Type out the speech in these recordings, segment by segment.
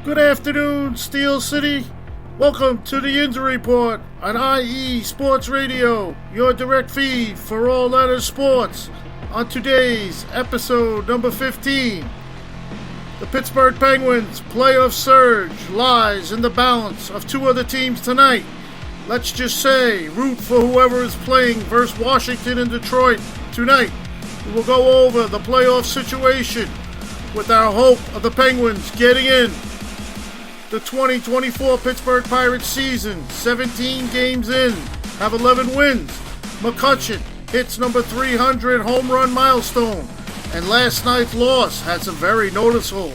Good afternoon, Steel City. Welcome to the Yinzer Report on IE Sports Radio, your direct feed for all letters sports. On today's episode number 15, the Pittsburgh Penguins' playoff surge lies in the balance of two other teams tonight. Let's just say, root for whoever is playing versus Washington and Detroit tonight. We will go over the playoff situation with our hope of the Penguins getting in. The 2024 Pittsburgh Pirates season, 17 games in, have 11 wins. McCutchen hits number 300 home run milestone, and last night's loss had some very noticeable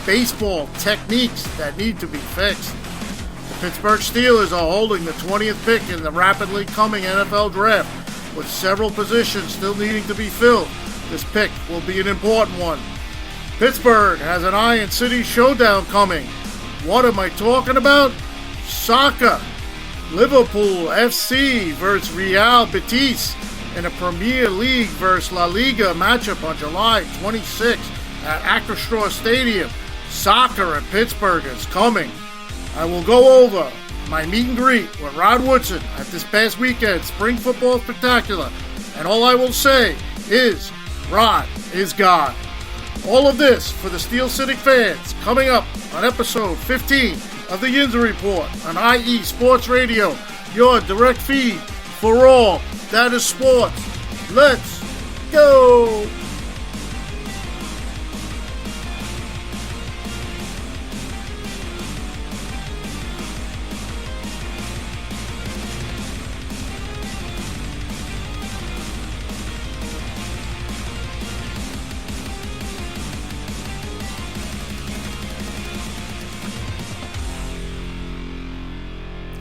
baseball techniques that need to be fixed. The Pittsburgh Steelers are holding the 20th pick in the rapidly coming NFL draft, with several positions still needing to be filled. This pick will be an important one. Pittsburgh has an Iron City showdown coming. What am I talking about? Soccer. Liverpool FC versus Real Betis in a Premier League versus La Liga matchup on July 26th at Acrisure Stadium. Soccer in Pittsburgh is coming. I will go over my meet and greet with Rod Woodson at this past weekend Spring Football Spectacular, and all I will say is Rod is God. All of this for the Steel City fans coming up on episode 15 of the Yinzer Report on IE Sports Radio, your direct feed for all that is sports. Let's go!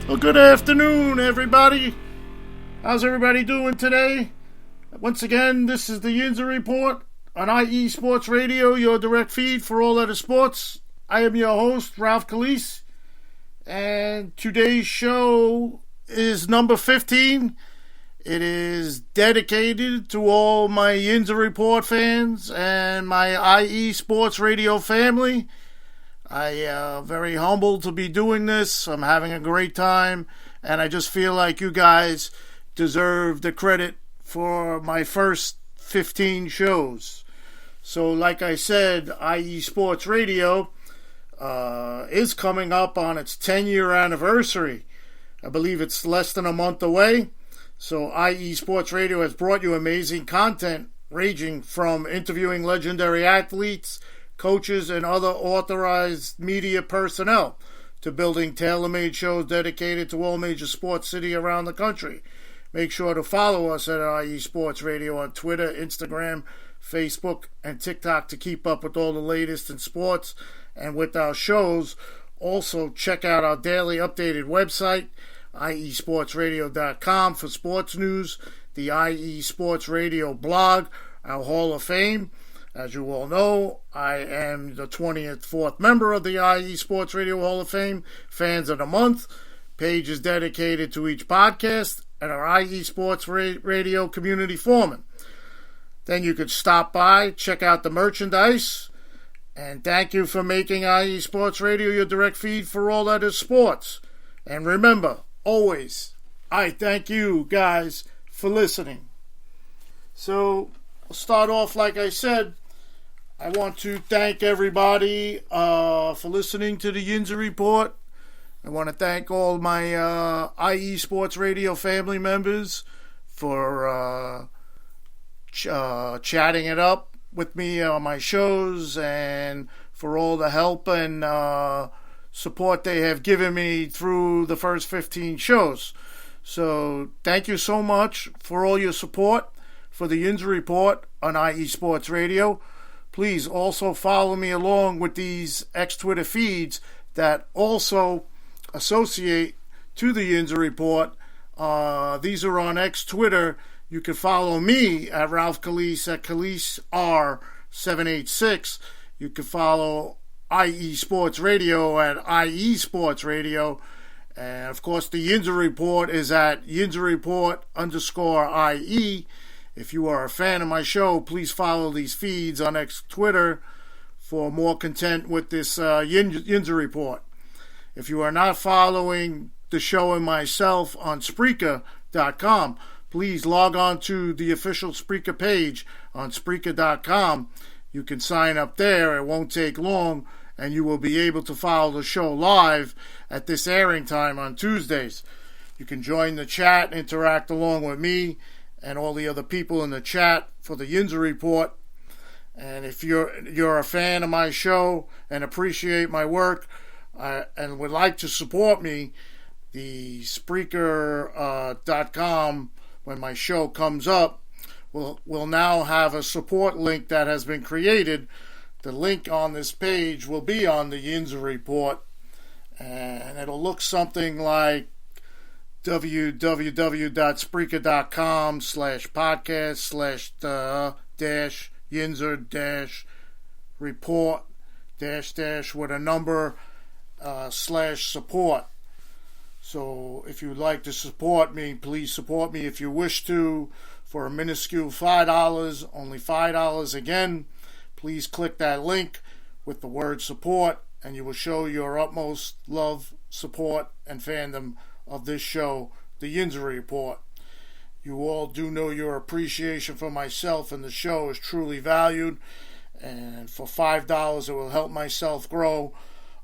Well, good afternoon, everybody. How's everybody doing today? Once again, this is the Yinzer Report on IE Sports Radio, your direct feed for all that is sports. I am your host, Ralph Calise, and today's show is number 15. It is dedicated to all my Yinzer Report fans and my IE Sports Radio family. I am very humbled to be doing this. I'm having a great time, and I just feel like you guys deserve the credit for my first 15 shows. So like I said, IE Sports Radio is coming up on its 10-year anniversary. I believe it's less than a month away. So IE Sports Radio has brought you amazing content ranging from interviewing legendary athletes, coaches, and other authorized media personnel to building tailor-made shows dedicated to all major sports cities around the country. Make sure to follow us at IE Sports Radio on Twitter, Instagram, Facebook, and TikTok to keep up with all the latest in sports and with our shows. Also, check out our daily updated website, iesportsradio.com, for sports news, the IE Sports Radio blog, our Hall of Fame. As you all know, I am the 24th member of the IE Sports Radio Hall of Fame Fans of the Month. Page is dedicated to each podcast and our IE Sports Radio community forum. Then you could stop by, check out the merchandise, and thank you for making IE Sports Radio your direct feed for all that is sports. And remember, always, I thank you guys for listening. So, I'll start off like I said. I want to thank everybody for listening to the Yinzer Report. I want to thank all my IE Sports Radio family members for chatting it up with me on my shows and for all the help and support they have given me through the first 15 shows. So thank you so much for all your support for the Yinzer Report on IE Sports Radio. Please also follow me along with these X-Twitter feeds that also associate to the Yinzer Report. These are on X-Twitter. You can follow me at Ralph Calise at CaliseR786. You can follow IE Sports Radio at IE Sports Radio. And, of course, the Yinzer Report is at Yinzer Report _IE. If you are a fan of my show, please follow these feeds on X Twitter for more content with this Yinzer report. If you are not following the show and myself on Spreaker.com, please log on to the official Spreaker page on Spreaker.com. You can sign up there. It won't take long, and you will be able to follow the show live at this airing time on Tuesdays. You can join the chat, interact along with me and all the other people in the chat for the Yinzer report. And if you're a fan of my show and appreciate my work and would like to support me, the Spreaker.com, when my show comes up, will now have a support link that has been created. The link on this page will be on the Yinzer report, and it'll look something like www.Spreaker.com/podcast/Yinzer-report- with a number /support. So if you'd like to support me, please support me if you wish to for a minuscule $5, only $5 again. Please click that link with the word support, and you will show your utmost love, support, and fandom of this show, the Yinzer Report. You all do know your appreciation for myself and the show is truly valued, and for $5 it will help myself grow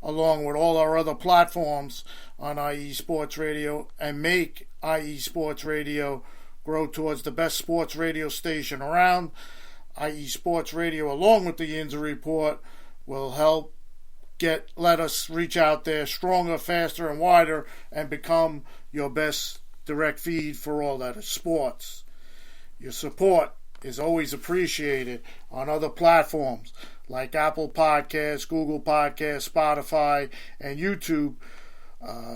along with all our other platforms on IE Sports Radio and make IE Sports Radio grow towards the best sports radio station around. IE Sports Radio, along with the Yinzer Report, will help let us reach out there stronger, faster, and wider and become your best direct feed for all that is sports. Your support is always appreciated on other platforms like Apple Podcasts, Google Podcasts, Spotify, and YouTube.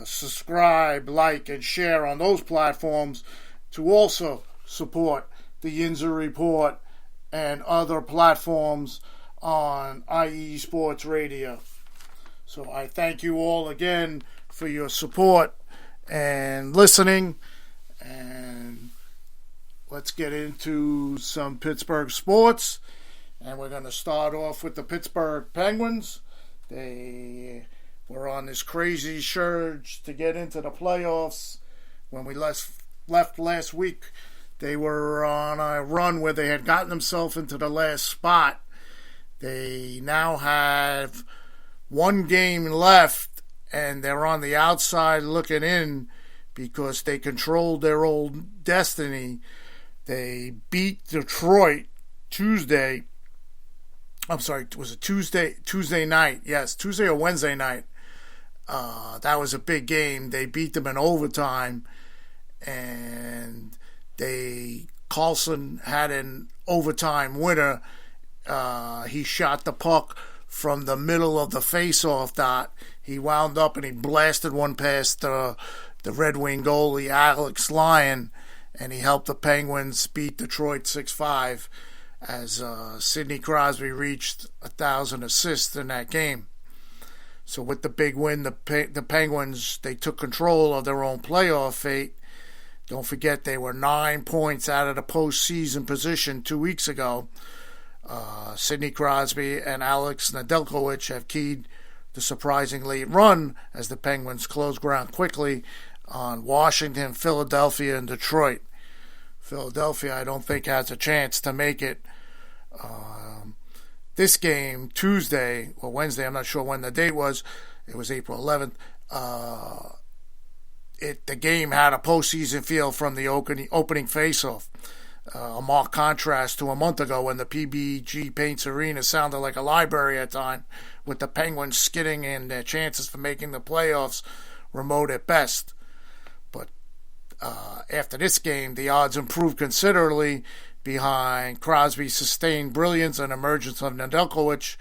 Subscribe, like, and share on those platforms to also support the Yinzer Report and other platforms on IE Sports Radio. So I thank you all again for your support and listening, and let's get into some Pittsburgh sports. And we're going to start off with the Pittsburgh Penguins. They were on this crazy surge to get into the playoffs. When we left last week, they were on a run where they had gotten themselves into the last spot. They now have one game left, and they're on the outside looking in because they controlled their own destiny. They beat Detroit Tuesday. I'm sorry, was it Tuesday night? Yes, Tuesday or Wednesday night. That was a big game. They beat them in overtime, and Carlson had an overtime winner. He shot the puck from the middle of the face-off dot. He wound up and he blasted one past the Red Wing goalie, Alex Lyon, and he helped the Penguins beat Detroit 6-5 as Sidney Crosby reached 1,000 assists in that game. So with the big win, the Penguins, they took control of their own playoff fate. Don't forget, they were 9 points out of the postseason position 2 weeks ago. Sidney Crosby and Alex Nedeljkovic have keyed the surprising late run as the Penguins closed ground quickly on Washington, Philadelphia, and Detroit. Philadelphia, I don't think, has a chance to make it. This game, Tuesday or Wednesday, I'm not sure when the date was. It was April 11th. The game had a postseason feel from the opening faceoff. A marked contrast to a month ago when the PBG Paints Arena sounded like a library at time, with the Penguins skidding and their chances for making the playoffs remote at best. But after this game, the odds improved considerably behind Crosby's sustained brilliance and emergence of Nedeljkovic,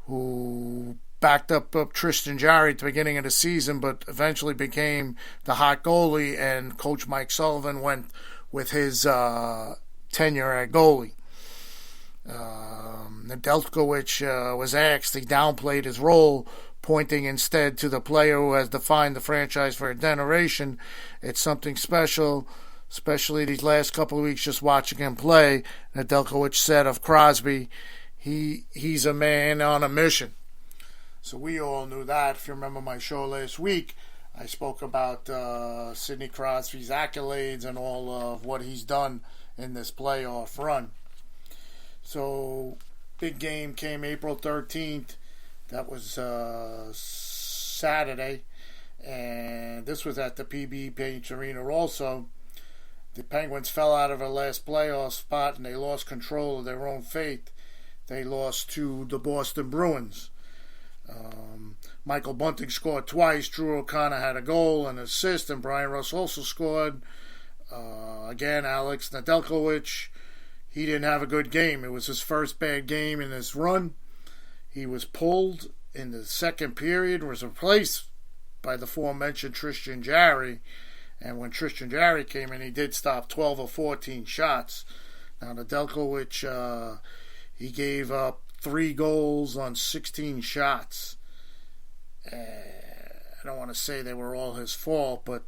who backed up Tristan Jarry at the beginning of the season, but eventually became the hot goalie, and Coach Mike Sullivan went with his tenure at goalie. Nedeljkovic was asked, he downplayed his role, pointing instead to the player who has defined the franchise for a generation. It's something special, especially these last couple of weeks just watching him play. Nedeljkovic said of Crosby, he's a man on a mission. So we all knew that. If you remember my show last week, I spoke about Sidney Crosby's accolades and all of what he's done in this playoff run. So, big game came April 13th. That was Saturday. And this was at the PB Paints Arena also. The Penguins fell out of their last playoff spot and they lost control of their own fate. They lost to the Boston Bruins. Michael Bunting scored twice. Drew O'Connor had a goal and an assist, and Brian Russ also scored. Again, Alex Nedeljkovic, he didn't have a good game. It was his first bad game in this run. He was pulled in the second period, was replaced by the aforementioned Tristan Jarry. And when Tristan Jarry came in, he did stop 12 or 14 shots. Now, Nedeljkovic, he gave up 3 goals on 16 shots. I don't want to say they were all his fault, but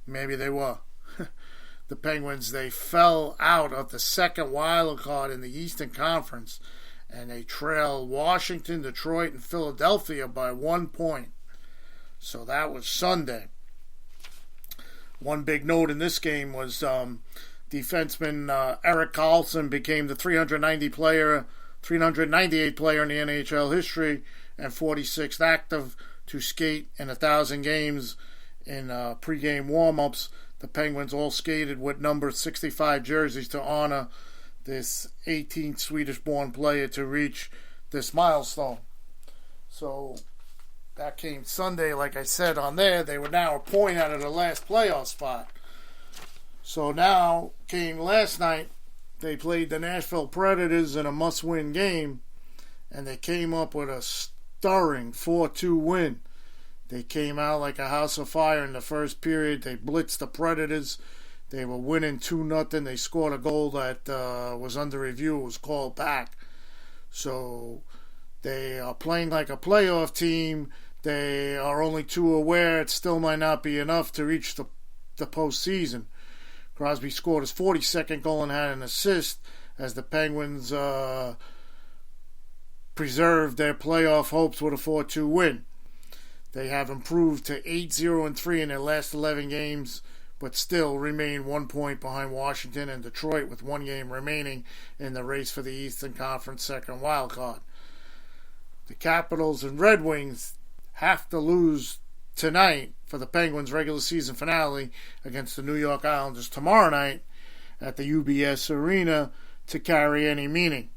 maybe they were. The Penguins, they fell out of the second wild card in the Eastern Conference, and they trailed Washington, Detroit, and Philadelphia by 1 point. So that was Sunday. One big note in this game was defenseman Erik Karlsson became the 398th player in the NHL history and 46th active to skate in 1,000 games in pregame warm-ups. The Penguins all skated with number 65 jerseys to honor this 18th Swedish-born player to reach this milestone. So that came Sunday, like I said on there. They were now a point out of the last playoff spot. So now came last night. They played the Nashville Predators in a must-win game, and they came up with a stirring 4-2 win. They came out like a house of fire in the first period. They blitzed the Predators. They were winning 2-0. They scored a goal that was under review. It was called back. So they are playing like a playoff team. They are only too aware it still might not be enough to reach the postseason. Crosby scored his 42nd goal and had an assist as the Penguins preserved their playoff hopes with a 4-2 win. They have improved to 8-0-3 in their last 11 games, but still remain 1 point behind Washington and Detroit with 1 game remaining in the race for the Eastern Conference second wild card. The Capitals and Red Wings have to lose tonight for the Penguins' regular season finale against the New York Islanders tomorrow night at the UBS Arena to carry any meaning.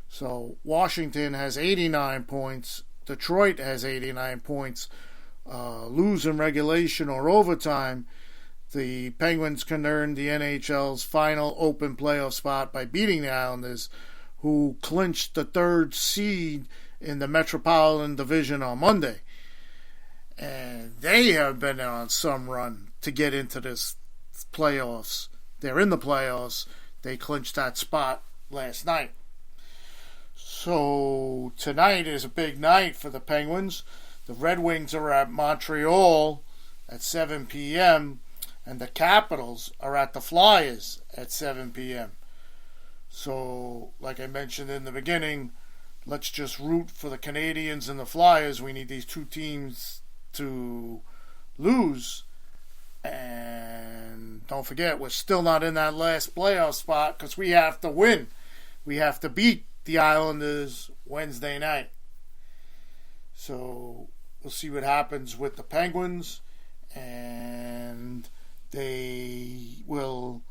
So Washington has 89 points. Detroit has 89 points. Lose in regulation or overtime, the Penguins can earn the NHL's final open playoff spot by beating the Islanders, who clinched the 3rd seed in the Metropolitan Division on Monday. And they have been on some run to get into this playoffs. They're in the playoffs. They clinched that spot last night. So tonight is a big night for the Penguins. The Red Wings are at Montreal at 7 p.m. and the Capitals are at the Flyers at 7 p.m. So, like I mentioned in the beginning, let's just root for the Canadiens and the Flyers. We need these two teams to lose. And don't forget, we're still not in that last playoff spot because we have to win. We have to beat the Islanders Wednesday night. So we'll see what happens with the Penguins, and they will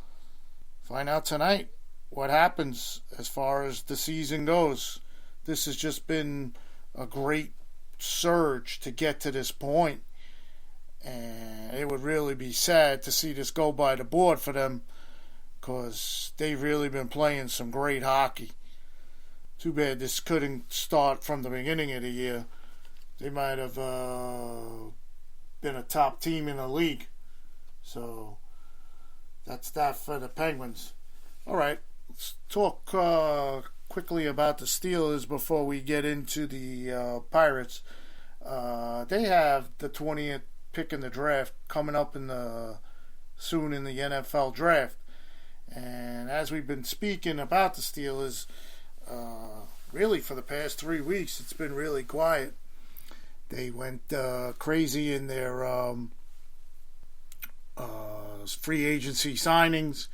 find out tonight what happens as far as the season goes. This has just been a great surge to get to this point, and it would really be sad to see this go by the board for them because they've really been playing some great hockey. Too bad this couldn't start from the beginning of the year. They might have been a top team in the league. So that's that for the Penguins. All right, let's talk quickly about the Steelers before we get into the Pirates. They have the 20th pick in the draft coming up soon in the NFL draft. And as we've been speaking about the Steelers, Really, for the past 3 weeks, it's been really quiet. They went crazy in their free agency signings.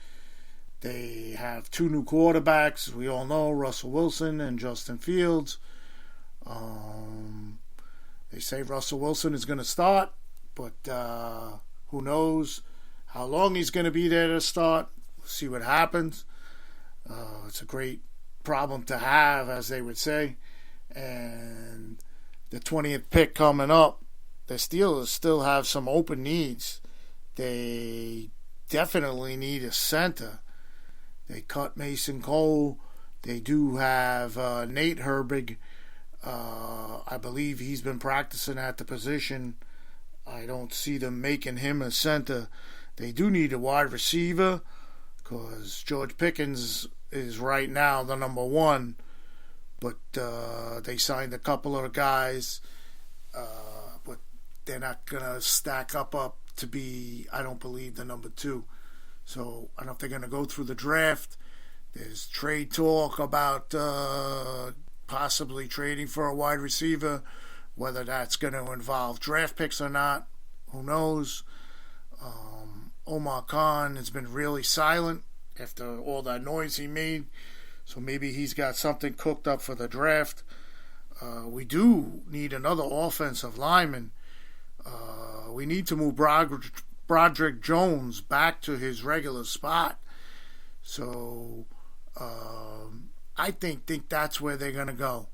They have 2 new quarterbacks, we all know, Russell Wilson and Justin Fields. They say Russell Wilson is going to start, but who knows how long he's going to be there to start. We'll see what happens. It's a great problem to have, as they would say. And the 20th pick coming up, the Steelers still have some open needs. They definitely need a center. They cut Mason Cole. They do have Nate Herbig. I believe he's been practicing at the position. I don't see them making him a center. They do need a wide receiver because George Pickens is right now the number one. But they signed a couple of guys, but they're not going to stack up to be, I don't believe, the number 2. So I don't know if they're going to go through the draft. There's trade talk about possibly trading for a wide receiver. Whether that's going to involve draft picks or not, who knows. Omar Khan has been really silent after all that noise he made. So maybe he's got something cooked up for the draft. We do need another offensive lineman. We need to move Broderick Jones back to his regular spot. So I think that's where they're going to go.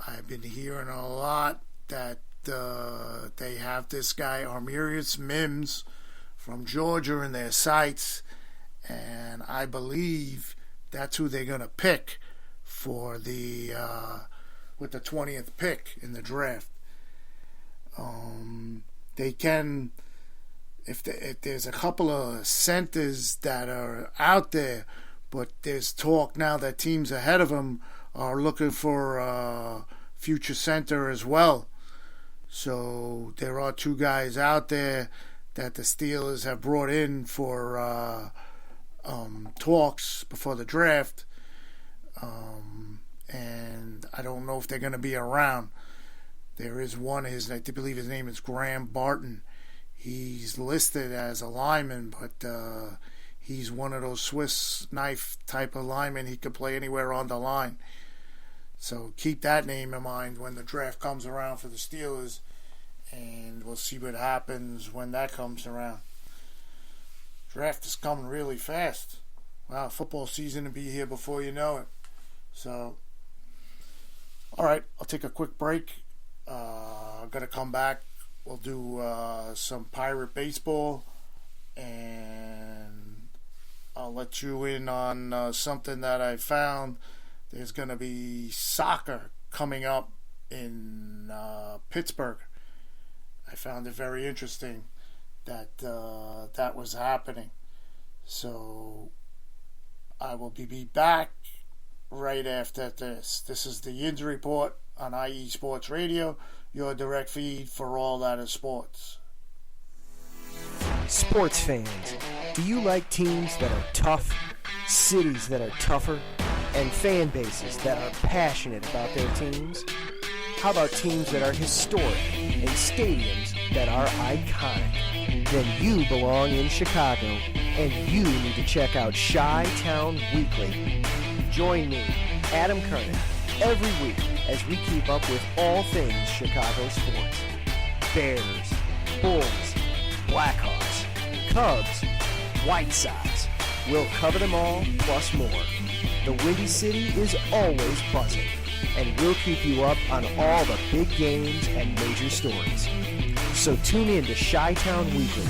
I've been hearing a lot that they have this guy, Armirius Mims, from Georgia in their sights. And I believe that's who they're going to pick for the with the 20th pick in the draft. They can, if there's a couple of centers that are out there, but there's talk now that teams ahead of them are looking for a future center as well. So there are 2 guys out there that the Steelers have brought in for talks before the draft, and I don't know if they're going to be around. There is one, I believe his name is Graham Barton. He's listed as a lineman, but he's one of those Swiss knife type of linemen. He could play anywhere on the line. So keep that name in mind when the draft comes around for the Steelers, and we'll see what happens when that comes around. Draft is coming really fast. Wow, football season will be here before you know it. So, all right, I'll take a quick break. I'm going to come back. We'll do some Pirate baseball, and I'll let you in on something that I found. There's going to be soccer coming up in Pittsburgh. I found it very interesting that that was happening. So I will be back right after this. This is the Yinzer Report on IE Sports Radio, your direct feed for all that is sports. Sports fans, do you like teams that are tough, cities that are tougher, and fan bases that are passionate about their teams? How about teams that are historic and stadiums that are iconic? Then you belong in Chicago, and you need to check out Chi-Town Weekly. Join me, Adam Kernan, every week as we keep up with all things Chicago sports. Bears, Bulls, Blackhawks, Cubs, White Sox. We'll cover them all, plus more. The Windy City is always buzzing, and we'll keep you up on all the big games and major stories. So tune in to Chi-Town Weekly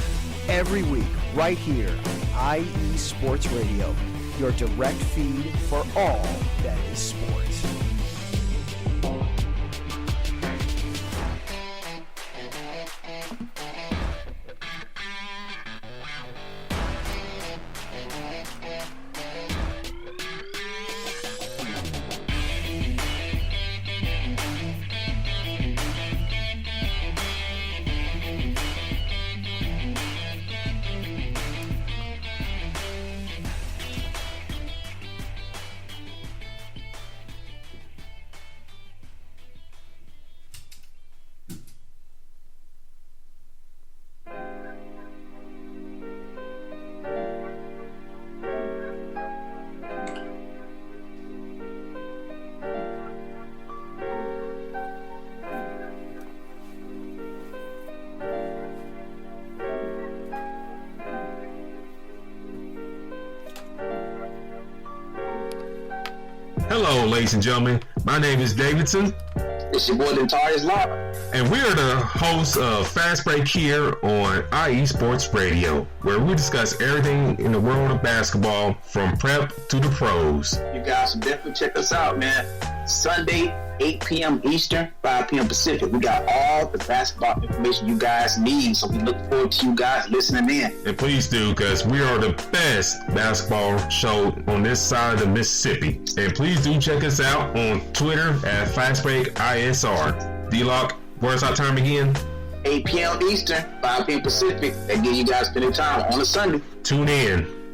every week right here on IE Sports Radio, your direct feed for all that is sports. Hello, ladies and gentlemen. My name is Davidson. It's your boy, Notorious Law. And we are the hosts of Fast Break here on IE Sports Radio, where we discuss everything in the world of basketball from prep to the pros. You guys should definitely check us out, man. Sunday, 8 p.m. Eastern, 5 p.m. Pacific. We got all the basketball information you guys need, so we look forward to you guys listening in. And please do, because we are the best basketball show on this side of the Mississippi. And please do check us out on Twitter at FastBreakISR. D-Lock, where's our time again? 8 p.m. Eastern, 5 p.m. Pacific. That give you guys plenty of time on a Sunday. Tune in.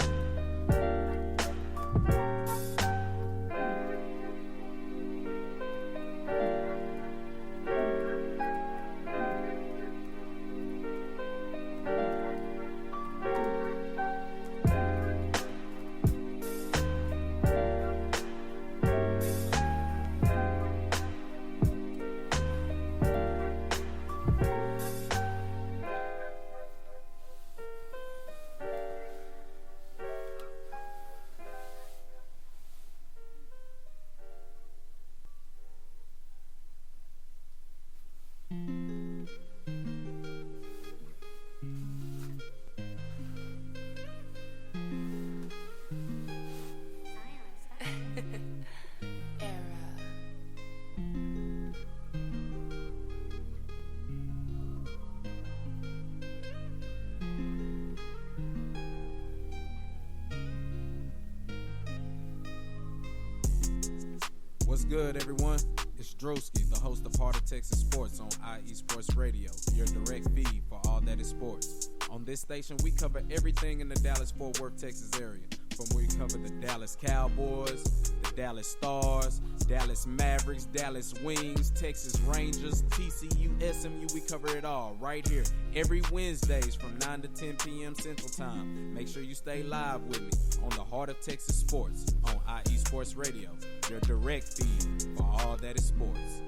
What's good, everyone? It's Drewski, the host of Heart of Texas Sports on IE Sports Radio, your direct feed for all that is sports. On this station, we cover everything in the Dallas-Fort Worth, Texas area. From we cover the Dallas Cowboys, the Dallas Stars, Dallas Mavericks, Dallas Wings, Texas Rangers, TCU, SMU, we cover it all right here every Wednesdays from 9 to 10 p.m. Central Time. Make sure you stay live with me on the Heart of Texas Sports on IE Sports Radio, your direct feed for all that is sports.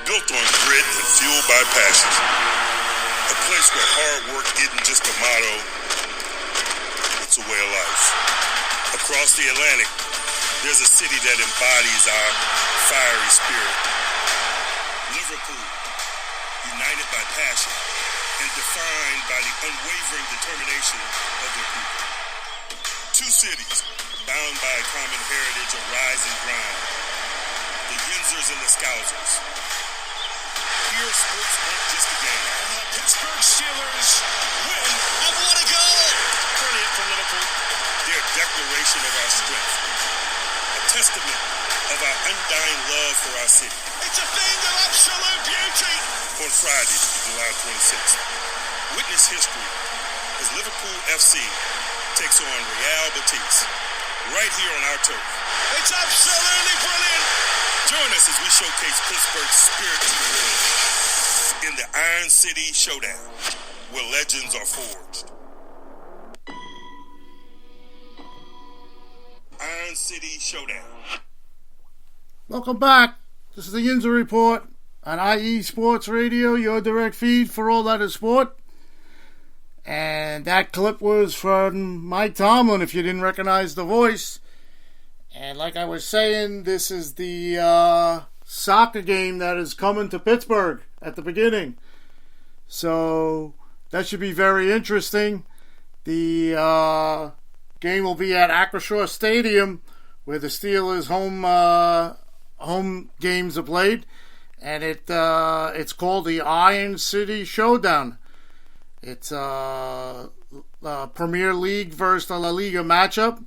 Built on grit and fueled by passion. A place where hard work isn't just a motto, it's a way of life. Across the Atlantic, there's a city that embodies our fiery spirit. Liverpool, united by passion and defined by the unwavering determination of their people. Two cities bound by a common heritage of rising ground. The Yinzers and the Scousers. Here, sports aren't just a game. The Pittsburgh Steelers win. And what a goal! Brilliant from Liverpool. They're a declaration of our strength. A testament of our undying love for our city. It's a thing of absolute beauty. On Friday, July 26th, witness history as Liverpool FC takes on Real Betis right here on our turf. It's absolutely brilliant. Join us as we showcase Pittsburgh's spirit to the world in the Iron City Showdown, where legends are forged. Iron City Showdown. Welcome back. This is the Yinzer Report on IE Sports Radio, your direct feed for all that is sport. And that clip was from Mike Tomlin, if you didn't recognize the voice. And like I was saying, this is the soccer game that is coming to Pittsburgh at the beginning. So that should be very interesting. The game will be at Acrisure Stadium, where the Steelers home games are played. And it's called the Iron City Showdown. It's a Premier League versus the La Liga matchup.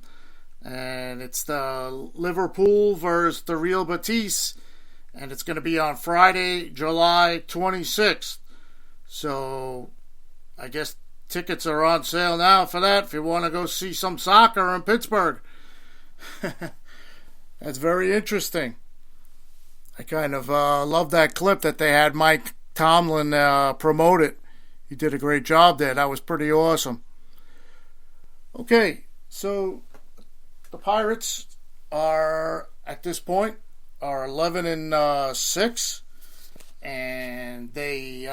And it's the Liverpool versus the Real Betis. And it's going to be on Friday, July 26th. So, I guess tickets are on sale now for that if you want to go see some soccer in Pittsburgh. That's very interesting. I kind of love that clip that they had Mike Tomlin promote it. He did a great job there. That was pretty awesome. Okay, so the Pirates are, at this point, are 11-6, and they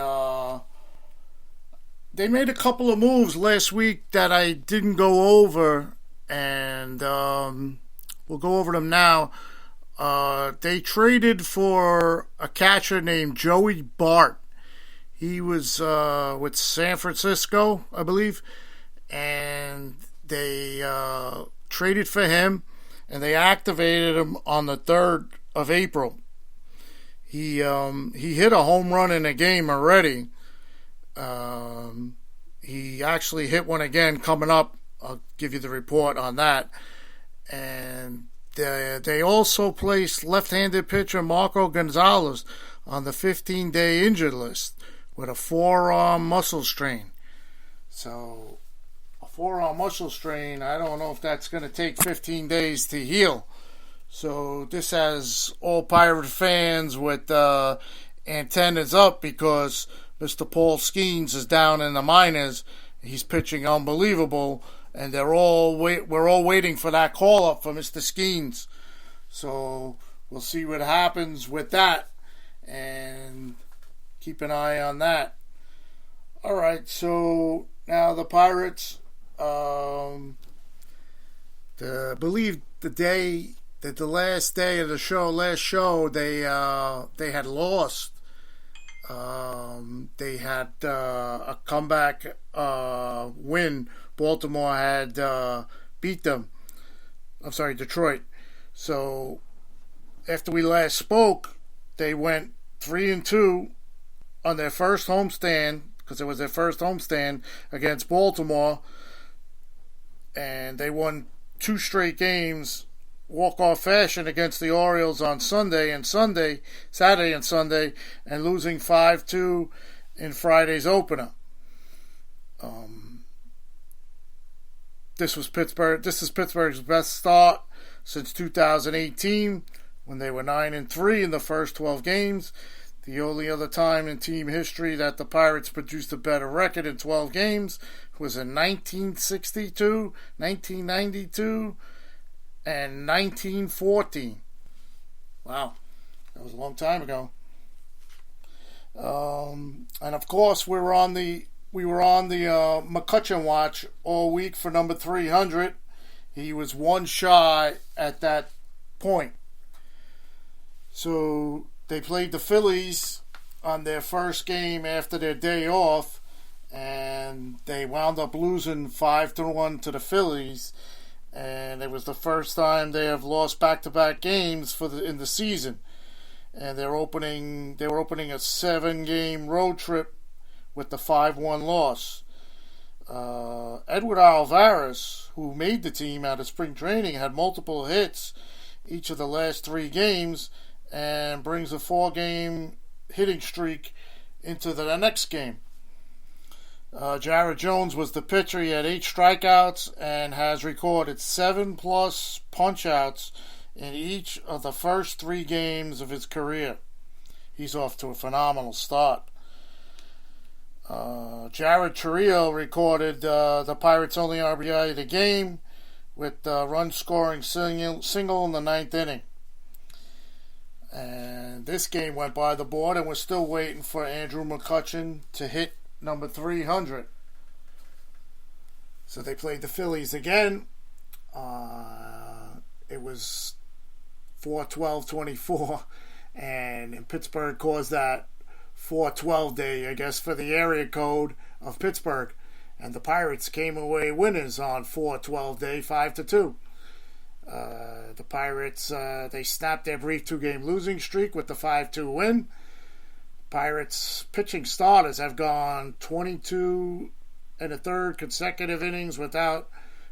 made a couple of moves last week that I didn't go over, and we'll go over them now. They traded for a catcher named Joey Bart. He was with San Francisco, I believe, and they traded for him, and they activated him on the 3rd of April. He hit a home run in a game already. He actually hit one again coming up. I'll give you the report on that. And they also placed left-handed pitcher Marco Gonzalez on the 15-day injured list with a forearm muscle strain. So, a forearm muscle strain, I don't know if that's going to take 15 days to heal. So, this has all Pirate fans with antennas up because Mr. Paul Skeens is down in the minors. He's pitching unbelievable, and we're all waiting for that call-up for Mr. Skeens. So, we'll see what happens with that, and keep an eye on that. All right, so now the Pirates, I believe the last day of the last show, they had lost. They had a comeback win. Baltimore had beat them. I'm sorry, Detroit. So after we last spoke, they went 3-2 on their first homestand, because it was their first homestand against Baltimore, and they won 2 straight games walk-off fashion against the Orioles on Saturday and Sunday, and losing 5-2 in Friday's opener. This is Pittsburgh's best start since 2018, when they were 9-3 in the first 12 games. The only other time in team history that the Pirates produced a better record in 12 games was in 1962, 1992, and 1914. Wow, that was a long time ago. And of course, we were on the McCutcheon watch all week for number 300. He was one shy at that point. So they played the Phillies on their first game after their day off, and they wound up losing 5-1 to the Phillies. And it was the first time they have lost back-to-back games in the season. And they were opening a 7-game road trip with the 5-1 loss. Edward Alvarez, who made the team out of spring training, had multiple hits each of the last 3 games and brings a 4-game hitting streak into the next game. Jared Jones was the pitcher. He had 8 strikeouts and has recorded 7+ punch-outs in each of the first 3 games of his career. He's off to a phenomenal start. Jared Chiriot recorded the Pirates' only RBI of the game with a run-scoring single in the 9th inning. And this game went by the board, and we're still waiting for Andrew McCutcheon to hit number 300. So they played the Phillies again. It was 4/12/24, and in Pittsburgh caused that 4/12 day, I guess, for the area code of Pittsburgh. And the Pirates came away winners on 4/12 day, 5-2. The Pirates, they snapped their brief 2-game losing streak with the 5-2 win. Pirates pitching starters have gone 22 1/3 consecutive innings without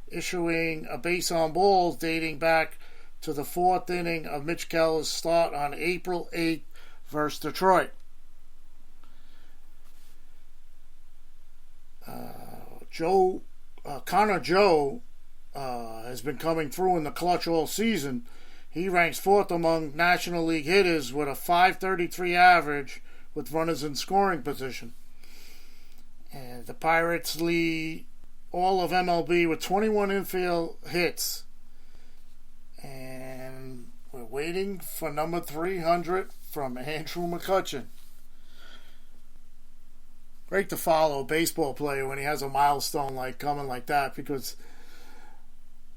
issuing a base on balls, dating back to the 4th inning of Mitch Keller's start on April 8th versus Detroit. Connor Joe has been coming through in the clutch all season. He ranks fourth among National League hitters with a .533 average with runners in scoring position. And the Pirates lead all of MLB with 21 infield hits. And we're waiting for number 300 from Andrew McCutchen. Great to follow a baseball player when he has a milestone coming like that, because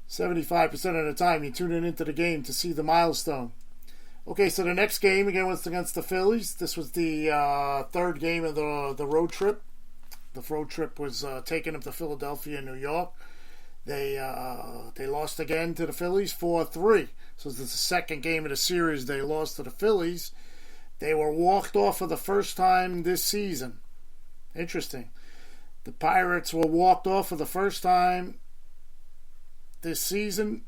75% of the time you're tuning into the game to see the milestone. Okay, so the next game again was against the Phillies. This was the third game of the road trip. The road trip was taken up to Philadelphia and New York. They lost again to the Phillies 4-3. So this is the second game of the series they lost to the Phillies. They were walked off for the first time this season. Interesting. The Pirates were walked off for the first time this season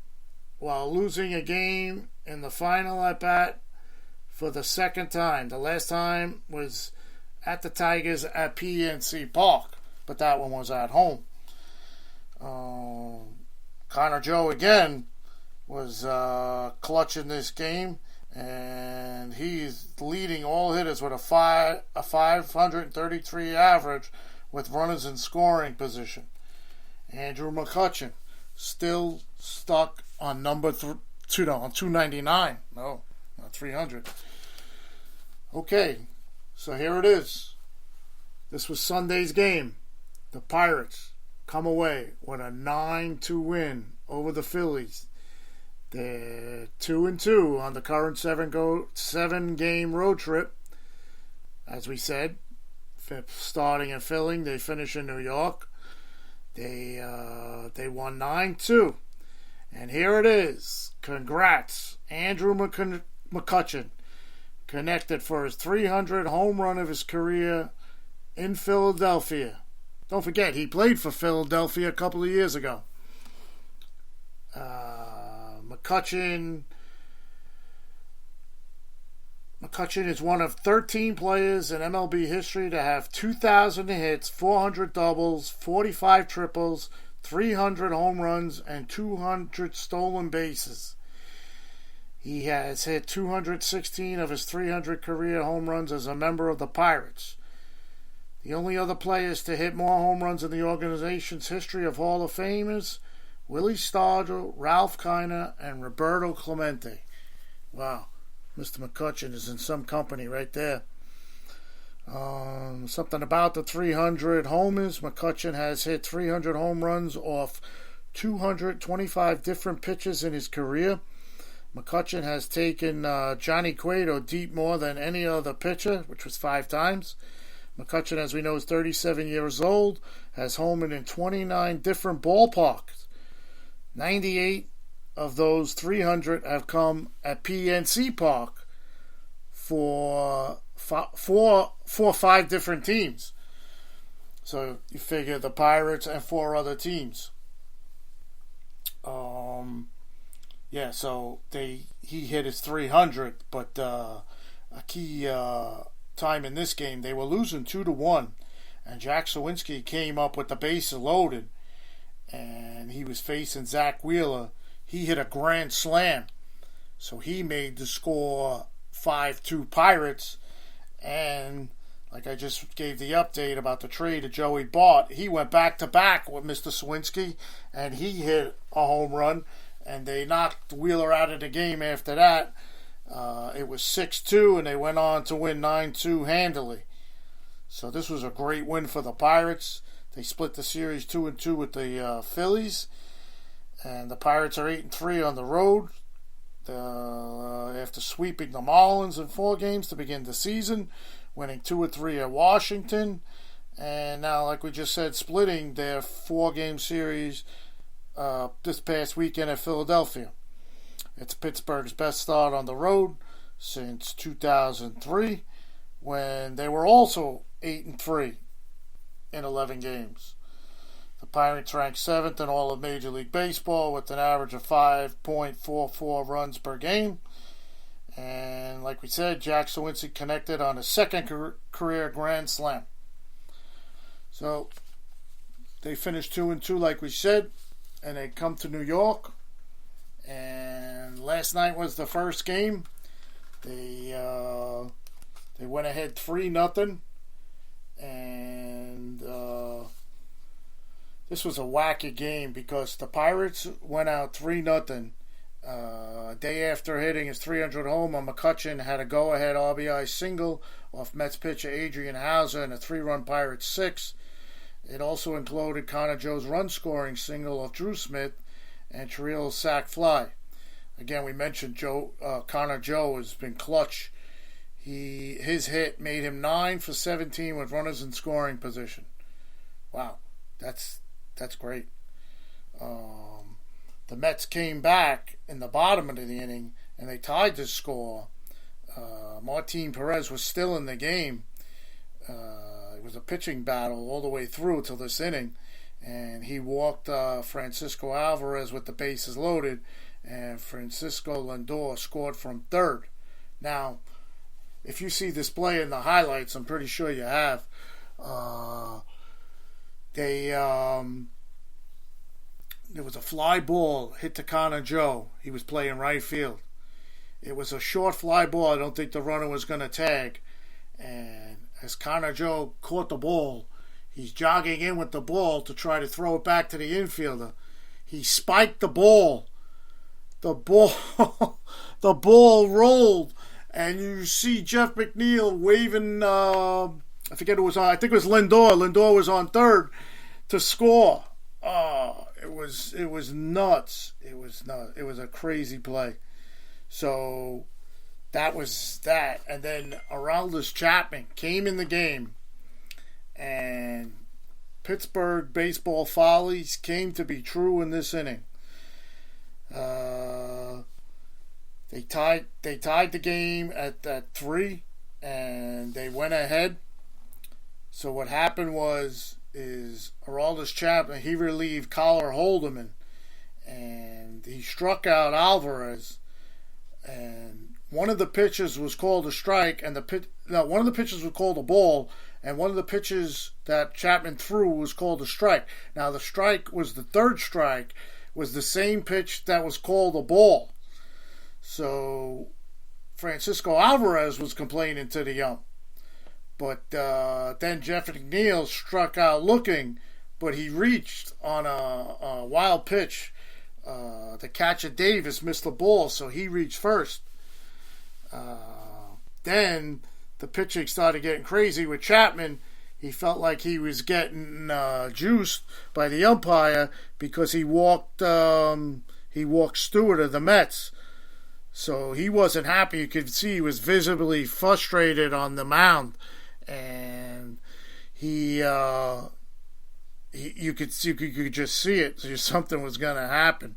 while losing a game in the final at bat for the second time. The last time was at the Tigers at PNC Park, but that one was at home. Connor Joe again was clutching this game, and he's leading all hitters with a 533 average with runners in scoring position. Andrew McCutchen still stuck on number 299. No, not 300. Okay, so here it is. This was Sunday's game. The Pirates come away with a 9-2 win over the Phillies. They're 2-2 on the current 7-game road trip. As we said, starting in Philly, they finish in New York. They won 9-2. And here it is. Congrats. Andrew McCutchen connected for his 300 home run of his career in Philadelphia. Don't forget, he played for Philadelphia a couple of years ago. McCutchen is one of 13 players in MLB history to have 2,000 hits, 400 doubles, 45 triples, 300 home runs, and 200 stolen bases. He has hit 216 of his 300 career home runs as a member of the Pirates. The only other players to hit more home runs in the organization's history of Hall of Famers: Willie Stargell, Ralph Kiner, and Roberto Clemente. Wow, Mr. McCutchen is in some company right there. Something about the 300 homers. McCutchen has hit 300 home runs off 225 different pitches in his career. McCutchen has taken Johnny Cueto deep more than any other pitcher, which was 5 times. McCutchen, as we know, is 37 years old, has homered in 29 different ballparks. 98 of those 300 have come at PNC Park for 5 different teams. So you figure the Pirates and 4 other teams. So he hit his 300, but a key time in this game, they were losing 2-1, and Jack Sawinski came up with the bases loaded, and he was facing Zach Wheeler. He hit a grand slam, so he made the score 5-2 Pirates. And like I just gave the update about the trade of Joey Bart, he went back-to-back with Mr. Sawinski, and he hit a home run, and they knocked Wheeler out of the game after that. It was 6-2, and they went on to win 9-2 handily. So this was a great win for the Pirates. They split the series 2-2 with the Phillies, and the Pirates are 8-3 on the road after sweeping the Marlins in 4 games to begin the season, winning 2-3 at Washington, and now, like we just said, splitting their 4-game series this past weekend at Philadelphia. It's Pittsburgh's best start on the road since 2003, when they were also 8-3 in 11 games. The Pirates ranked 7th in all of Major League Baseball with an average of 5.44 runs per game. And like we said, Jack Sawinski connected on his second career grand slam. So they finished 2-2 like we said, and they come to New York. And last night was the first game. They went ahead 3-0, and this was a wacky game because the Pirates went out 3-0. A day after hitting his 300 homer, McCutchen had a go-ahead RBI single off Mets pitcher Adrian Hauser in a 3-run Pirates 6. It also included Connor Joe's run-scoring single off Drew Smith and Trill's sac fly. Again, we mentioned Connor Joe has been clutch. His hit made him 9 for 17 with runners in scoring position. Wow, that's great. The Mets came back in the bottom of the inning and they tied the score. Martin Perez was still in the game. It was a pitching battle all the way through till this inning, and he walked Francisco Alvarez with the bases loaded, and Francisco Lindor scored from third. Now, if you see this play in the highlights, I'm pretty sure you have. There was a fly ball hit to Connor Joe. He was playing right field. It was a short fly ball. I don't think the runner was going to tag. And as Connor Joe caught the ball, he's jogging in with the ball to try to throw it back to the infielder. He spiked the ball. The ball rolled. And you see Jeff McNeil waving, I forget who was on. I think it was Lindor. Lindor was on third to score. It was nuts. It was nuts. It was a crazy play. So that was that. And then Aroldis Chapman came in the game, and Pittsburgh baseball follies came to be true in this inning. They tied the game at 3, and they went ahead. So what happened is Aroldis Chapman, he relieved Collar Holderman, and he struck out Alvarez, and one of the pitches was called a strike, and one of the pitches was called a ball, and one of the pitches that Chapman threw was called a strike. Now the strike was the third strike, was the same pitch that was called a ball. So Francisco Alvarez was complaining to the ump. But then Jeff McNeil struck out looking, but he reached on a wild pitch. The catcher Davis missed the ball, so he reached first. Then the pitching started getting crazy with Chapman. He felt like he was getting juiced by the umpire because he walked Stewart of the Mets. So he wasn't happy. You could see he was visibly frustrated on the mound. And you could just see it. So something was going to happen.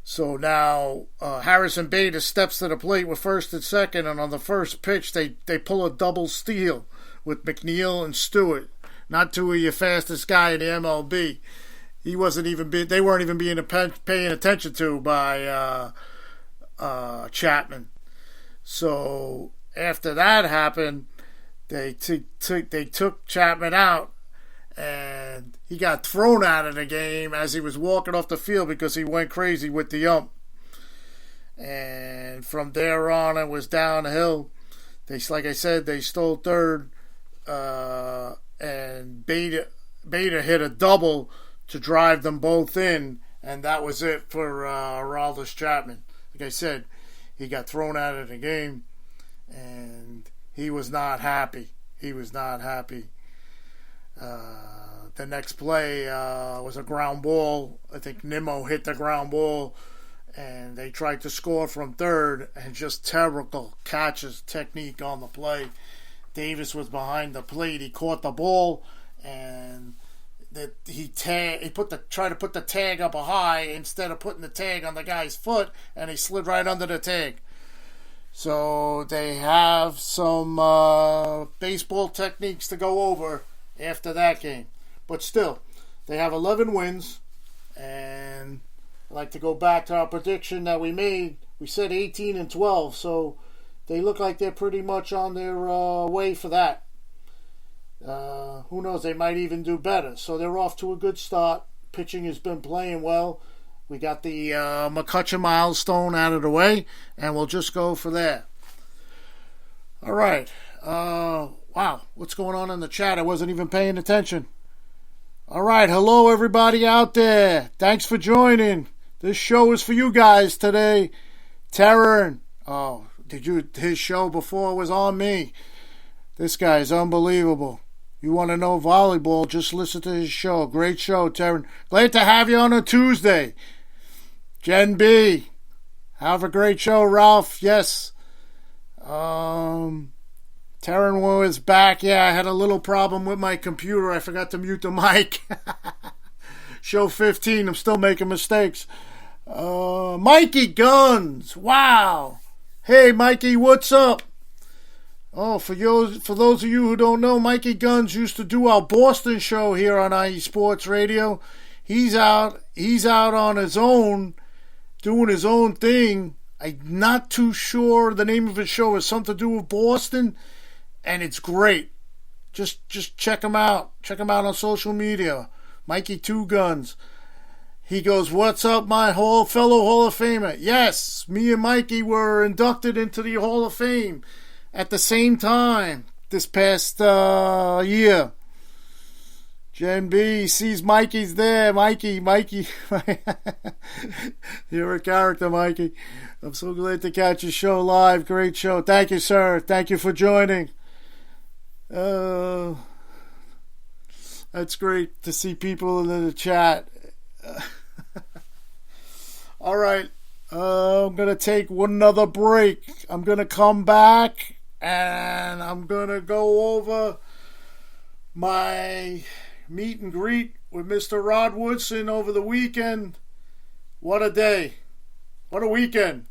So now Harrison Bader steps to the plate with first and second, and on the first pitch they pull a double steal with McNeil and Stewart. Not two of your fastest guy in the MLB. They weren't even being paying attention to by Chapman. So after that happened, they took Chapman out, and he got thrown out of the game as he was walking off the field because he went crazy with the ump. And from there on, it was downhill. Like I said, they stole third, and Bader hit a double to drive them both in, and that was it for Aroldis Chapman. Like I said, he got thrown out of the game, and he was not happy. The next play was a ground ball. I think Nimmo hit the ground ball, and they tried to score from third, and just terrible catches technique on the play. Davis was behind the plate. He caught the ball, and he tried to put the tag up high instead of putting the tag on the guy's foot, and he slid right under the tag. So they have some baseball techniques to go over after that game. But still, they have 11 wins, and I'd like to go back to our prediction that we made. We said 18-12, so they look like they're pretty much on their way for that. who knows, they might even do better. So they're off to a good start. Pitching has been playing well. We got the McCutcheon milestone out of the way, and we'll just go for that. All right. Wow, what's going on in the chat? I wasn't even paying attention. All right, hello everybody out there. Thanks for joining. This show is for you guys today. Taryn, his show before was on me. This guy is unbelievable. You want to know volleyball, just listen to his show. Great show, Taryn. Glad to have you on a Tuesday. Jen B, have a great show, Ralph. Yes. Taryn was back. Yeah, I had a little problem with my computer. I forgot to mute the mic. Show 15. I'm still making mistakes. Mikey Guns. Wow. Hey, Mikey, what's up? Oh, for those of you who don't know, Mikey Guns used to do our Boston show here on IE Sports Radio. He's out on his own, doing his own thing. I'm not too sure the name of his show has something to do with Boston, and it's great. Just check him out. Check him out on social media. Mikey Two Guns. He goes, "What's up, my fellow Hall of Famer?" Yes, me and Mikey were inducted into the Hall of Fame at the same time this past year. Jen B sees Mikey's there. Mikey. You're a character, Mikey. I'm so glad to catch your show live. Great show. Thank you, sir. Thank you for joining. That's great to see people in the chat. All right. I'm going to take another break. I'm going to come back and I'm going to go over my meet and greet with Mr. Rod Woodson over the weekend. What a day. What a weekend.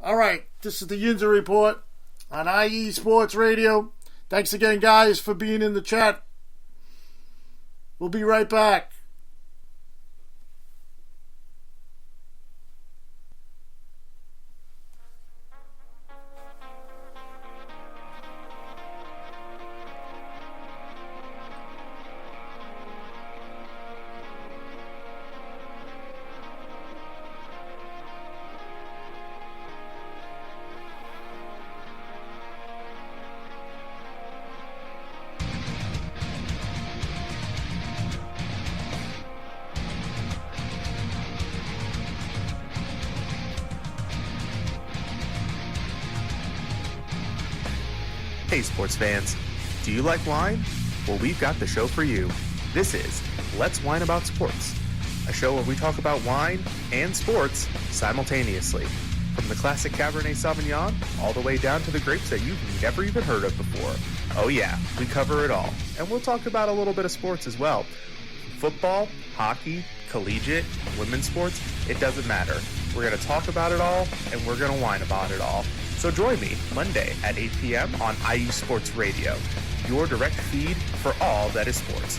All right. This is the Yinzer Report on IE Sports Radio. Thanks again, guys, for being in the chat. We'll be right back. Hey sports fans, do you like wine? Well, we've got the show for you. This is Let's Wine About Sports, a show where we talk about wine and sports simultaneously. From the classic Cabernet Sauvignon all the way down to the grapes that you've never even heard of before. Oh yeah, we cover it all. And we'll talk about a little bit of sports as well. Football, hockey, collegiate, women's sports, it doesn't matter. We're going to talk about it all, and we're going to whine about it all. So join me Monday at 8 p.m. on IU Sports Radio, your direct feed for all that is sports.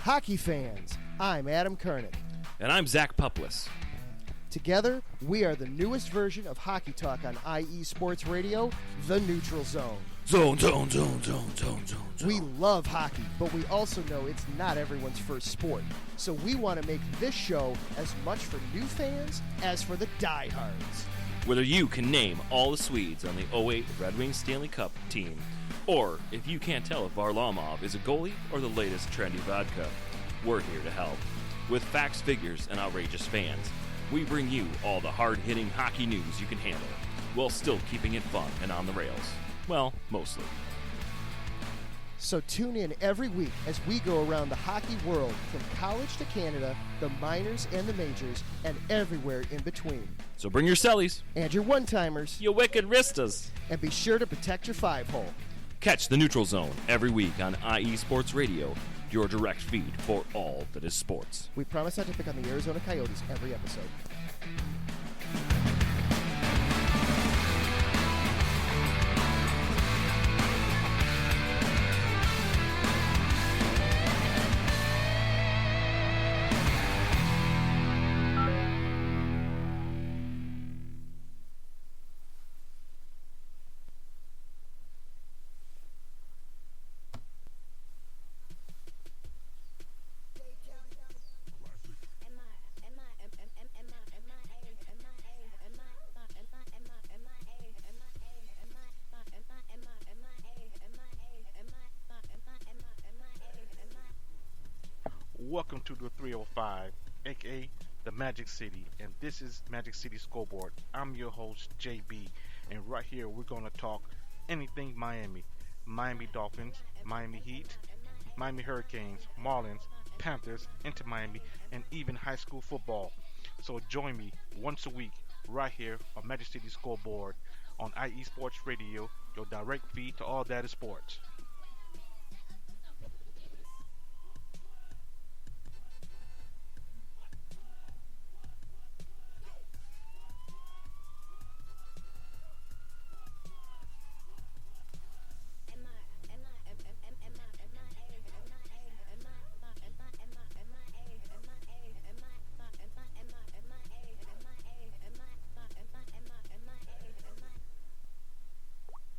Hockey fans, I'm Adam Kernick. And I'm Zach Puplis. Together, we are the newest version of Hockey Talk on IE Sports Radio, The Neutral Zone. Zone. We love hockey, but we also know it's not everyone's first sport. So we want to make this show as much for new fans as for the diehards. Whether you can name all the Swedes on the 08 Red Wings Stanley Cup team, or if you can't tell if Varlamov is a goalie or the latest trendy vodka, we're here to help. With facts, figures, and outrageous fans, we bring you all the hard-hitting hockey news you can handle, while still keeping it fun and on the rails. Well, mostly. So tune in every week as we go around the hockey world, from college to Canada, the minors and the majors, and everywhere in between. So bring your cellies. And your one-timers. You wicked wristas. And be sure to protect your 5-hole. Catch the Neutral Zone every week on IE Sports Radio, your direct feed for all that is sports. We promise not to pick on the Arizona Coyotes every episode. Welcome to the 305, aka the Magic City, and this is Magic City Scoreboard. I'm your host, JB, and right here we're going to talk anything Miami. Miami Dolphins, Miami Heat, Miami Hurricanes, Marlins, Panthers, Inter Miami, and even high school football. So join me once a week right here on Magic City Scoreboard on IE Sports Radio, your direct feed to all that is sports.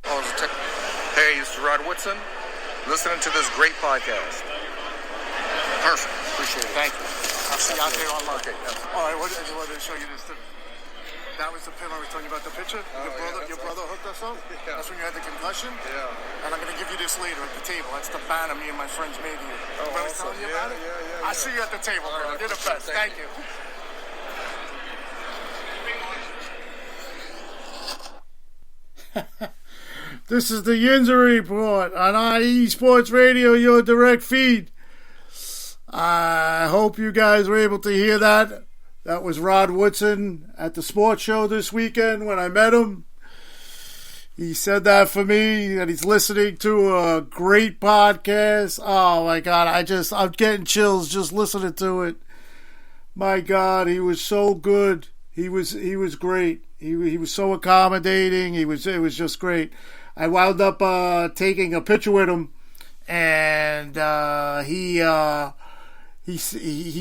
Hey, this is Rod Woodson, listening to this great podcast. Perfect. Appreciate it. Thank you. I'll see you out there on lunch. Okay. All right, I just wanted to show you this. That was the pin I was telling you about the picture. Your brother hooked us up. Yeah. That's when you had the concussion. Yeah. And I'm going to give you this later at the table. That's the banner me and my friends made here. Oh, Remember awesome. telling you about it? Yeah. I'll see you at the table, All bro. right, You're the best. Thank you. This is the Yinzer Report on IE Sports Radio, your direct feed. I hope you guys were able to hear that. That was Rod Woodson at the sports show this weekend when I met him. He said that for me, that he's listening to a great podcast. Oh my God, I'm getting chills just listening to it. My God, he was so good. He was great. He was so accommodating. It was just great. I wound up taking a picture with him, and he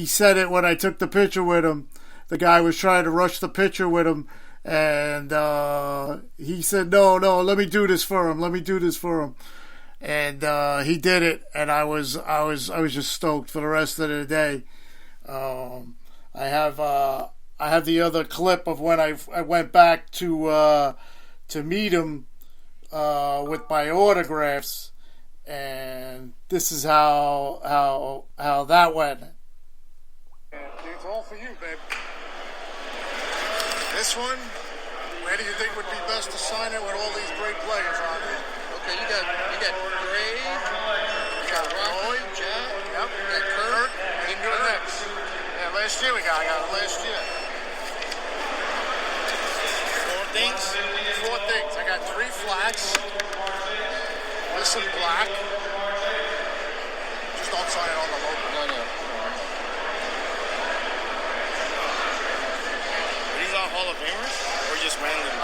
said it when I took the picture with him. The guy was trying to rush the picture with him, and he said, "No, let me do this for him. And he did it, and I was just stoked for the rest of the day. I have the other clip of when I went back to meet him with my autographs, and this is how that went. It's all for you, babe. This one, where do you think would be best to sign it with all these great players on it? Okay, you got Gray, you got Roy, Jack, Yep. you got Kurt, And you're next. Yeah, last year I got it last year. Four things. I got 3 flats. This in black. Just don't sign it on the logo. No. Are these all Hall of Famers or just random?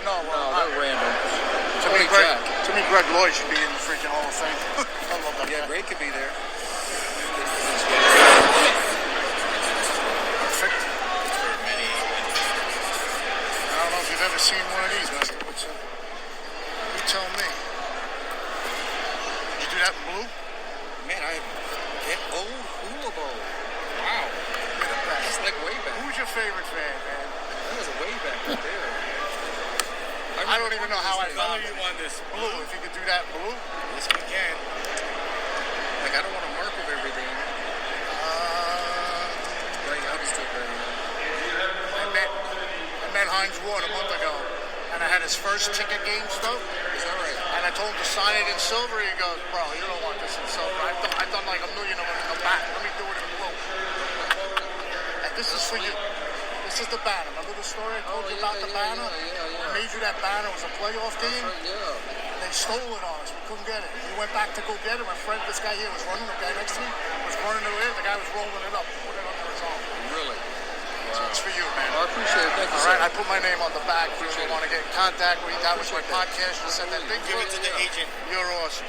No, they're random. To me, Greg Lloyd should be in the freaking Hall of Fame. I love that guy. Gray could be there. Perfect. I don't know if you've ever seen one of these, Mr. Woodson. You tell me. You do that in blue? Man, I get old hula bowl. Wow. You're the best. It's like way back. Who's your favorite fan, man? That was way back there. I don't even know how I How found you it. want this? Blue, if you could do that in blue. Yes, we can. Like, I don't want to mark with everything. Right, I'm still very young. I met Heinz Ward a month ago, and I had his first ticket game stuff. Is that right? And I I told him to sign it in silver. He goes, bro, you don't want this in silver. I've done like a million of them in the back. Let me do it in blue. And this is for you. This is the banner. Remember the story I told you about the banner? I made you that banner. It was a playoff game. They stole it on us. We couldn't get it. We went back to go get it. My friend, this guy here was running. The guy next to me was running it in. The guy was rolling it up. Put it under his arm. Really? So it's for you, man. I appreciate it. Thank you, All sir. right, I put my name on the back. If you want to get in contact with me, that was my podcast. You send that big. Give it to the agent. You're awesome.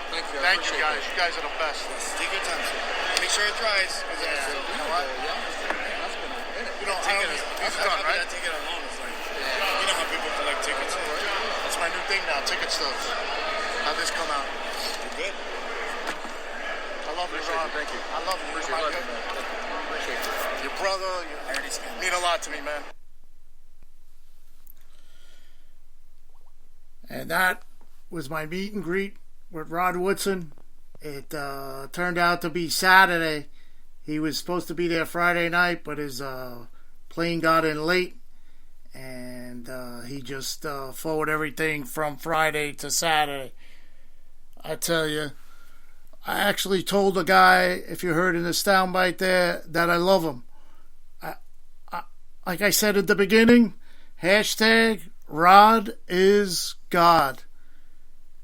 Thank you. Thank you, guys. You guys are the best. Take your time, sir. Make sure it dries. Yeah. You know what? That's been a minute. You know, these are done, right? That ticket alone is like, you know how people collect tickets. That's my new thing now. Ticket stubs. How'd this come out? You're good. I love you, Ron. Thank you. I love you. Appreciate it, man. Appreciate it. Your brother. You mean a lot to me, man. And that was my meet and greet with Rod Woodson. It turned out to be Saturday. He was supposed to be there Friday night, but his plane got in late, and he just forwarded everything from Friday to Saturday. I tell you, I actually told the guy, if you heard in the soundbite there, that I love him. Like I said at the beginning, hashtag Rod is God.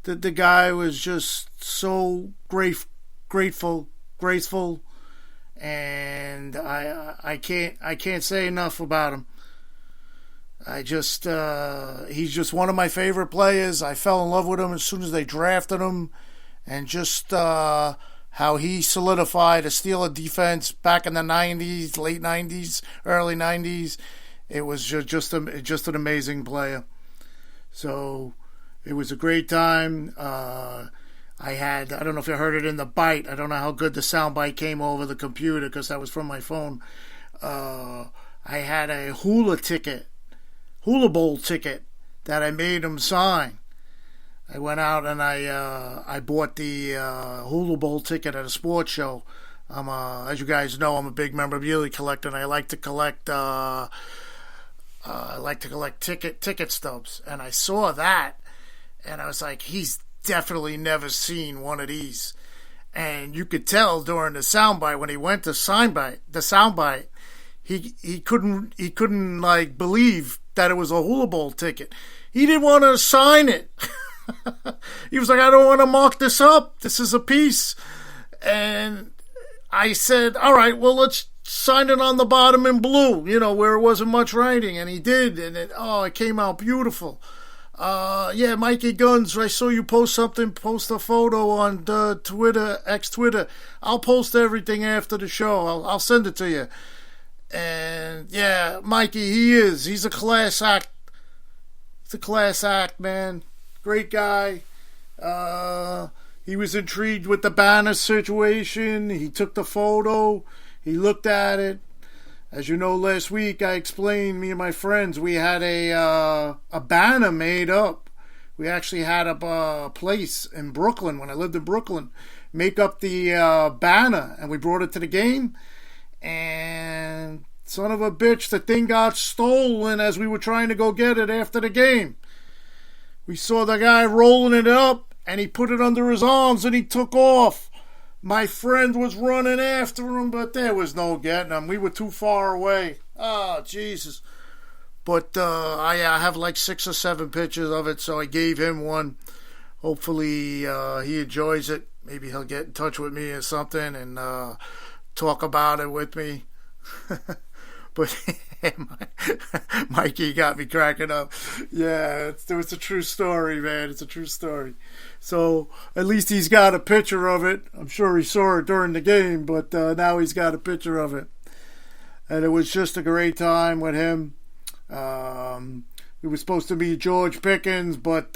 The guy was just so grateful, graceful, and I can't say enough about him. He's just one of my favorite players. I fell in love with him as soon as they drafted him, and just how he solidified a Steeler defense back in the 90s, late 90s, early 90s. It was just an amazing player. So it was a great time. I don't know if you heard it in the bite. I don't know how good the sound bite came over the computer because that was from my phone. I had a Hula Bowl ticket that I made him sign. I went out and I bought the Hula Bowl ticket at a sports show. As you guys know, I'm a big memorabilia collector, and I like to collect ticket stubs. And I saw that, and I was like, he's definitely never seen one of these. And you could tell during the soundbite when he went to the soundbite, he couldn't like believe that it was a Hula Bowl ticket. He didn't want to sign it. He was like, I don't want to mark this up. This is a piece. And I said, all right, well, let's sign it on the bottom in blue, where it wasn't much writing. And he did. And it came out beautiful. Yeah, Mikey Guns, I saw you post a photo on the Twitter, X-Twitter. I'll post everything after the show. I'll send it to you. And yeah, Mikey, he's a class act. It's a class act, man. Great guy. He was intrigued with the banner situation. He took the photo. He looked at it. As you know, last week I explained, me and my friends, we had a banner made up. We actually had a place in Brooklyn, when I lived in Brooklyn, make up the banner, and we brought it to the game. And son of a bitch, the thing got stolen as we were trying to go get it after the game. We saw the guy rolling it up, and he put it under his arms, and he took off. My friend was running after him, but there was no getting him. We were too far away. Oh, Jesus. But I have like 6 or 7 pictures of it, so I gave him one. Hopefully he enjoys it. Maybe he'll get in touch with me or something and talk about it with me. But Mikey got me cracking up. Yeah, it was a true story, man. It's a true story. So at least he's got a picture of it. I'm sure he saw it during the game, but now he's got a picture of it. And it was just a great time with him. It was supposed to be George Pickens, but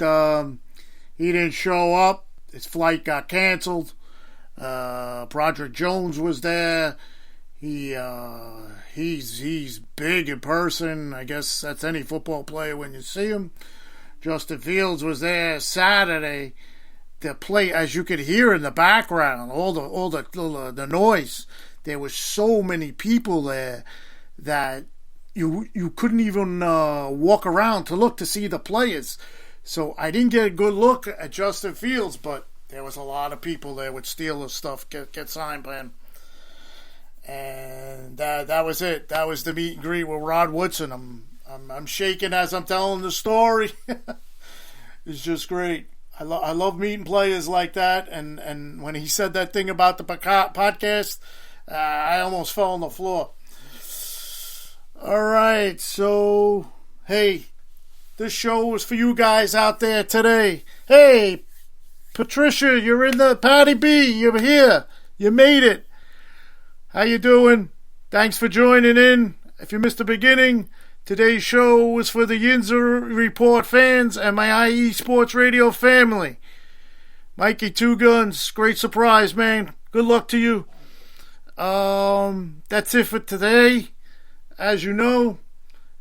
he didn't show up. His flight got canceled. Broderick Jones was there. He's big in person. I guess that's any football player when you see him. Justin Fields was there Saturday. The play, as you could hear in the background, all the noise. There was so many people there that you couldn't even walk around to look to see the players. So I didn't get a good look at Justin Fields, but there was a lot of people there with Steelers stuff get signed by him. And that was it. That was the meet and greet with Rod Woodson. I'm shaking as I'm telling the story. It's just great. I love meeting players like that. And when he said that thing about the podcast, I almost fell on the floor. All right, so hey, this show was for you guys out there today. Hey, Patricia, you're in the Patty B. You're here. You made it. How you doing? Thanks for joining in. If you missed the beginning, today's show was for the Yinzer Report fans and my IE Sports Radio family. Mikey Two Guns, great surprise, man. Good luck to you. That's it for today. As you know,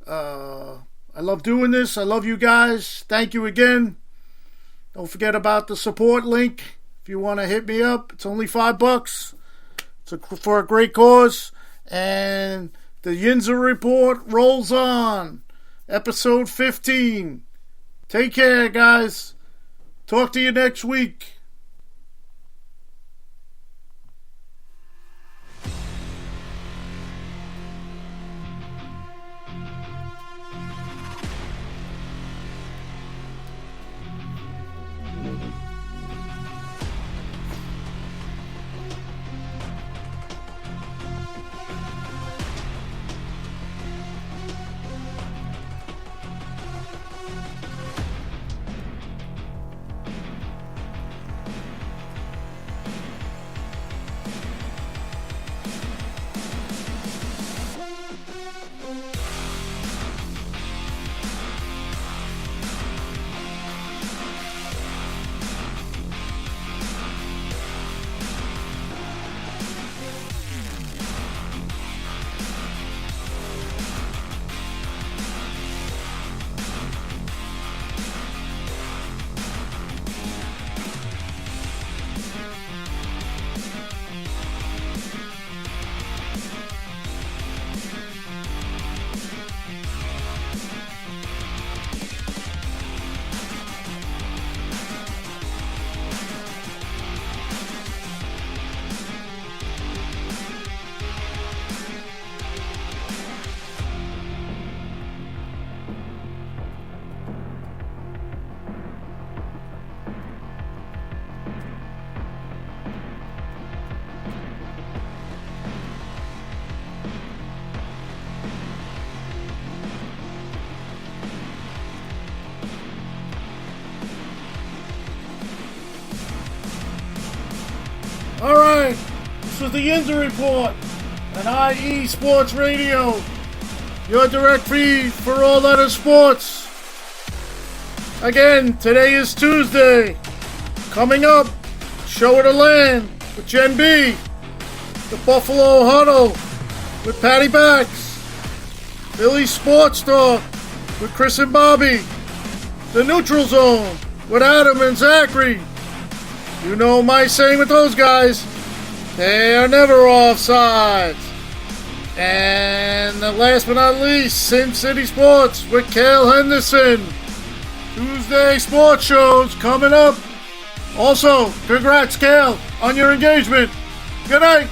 I love doing this. I love you guys. Thank you again. Don't forget about the support link. If you want to hit me up, it's only $5. It's for a great cause. And the Yinzer Report rolls on. Episode 15. Take care, guys. Talk to you next week. Alright, this was the Yinzer Report on IE Sports Radio, your direct feed for all other sports. Again, today is Tuesday. Coming up, Show of the Land with Jen B, the Buffalo Huddle with Patty Bax, Philly Sports Talk with Chris and Bobby, the Neutral Zone with Adam and Zachary. You know my saying with those guys, they are never offsides. And last but not least, Sin City Sports with Cale Henderson. Tuesday sports shows coming up. Also, congrats, Cale, on your engagement. Good night.